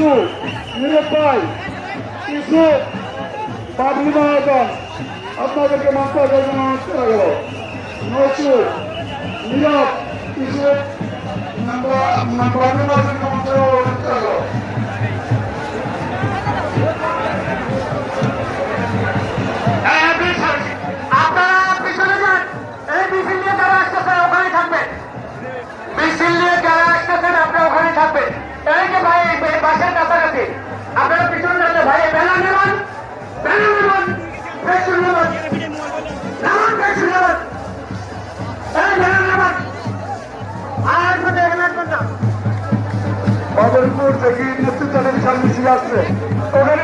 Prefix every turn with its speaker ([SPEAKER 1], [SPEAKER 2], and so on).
[SPEAKER 1] কিছু নীরব ভাই, কিছু পাবলিক আয়োজন আপনাদেরকে মাত্রা জন্য অনুরোধ করা গেল। নজরু নীরব কিছু পাবলিক আয়োজনকে মাত্রা অনুরোধ করা গেল।
[SPEAKER 2] আপনারা পিছনে যান, এই মিছিল নিয়ে যারা আসতেছেন ওখানে থাকবেন, মিছিল নিয়ে যারা আসতেছেন আপনারা ওখানে থাকবেন। এই যে ভাই বাসের কাছাকাছি আপনারা পিছনে যাচ্ছে ভাই, ব্যানার নেবেন, ব্যানার নেবেন, পেছন নেবেন, নেবেন পেছন নেবেন, এই ব্যানার নেবেন, আর মধ্যে এখানে আসবেন না।
[SPEAKER 1] বাবরপুর থেকে নেতৃত্বে বিশাল মিছিল আসছে, ওখানে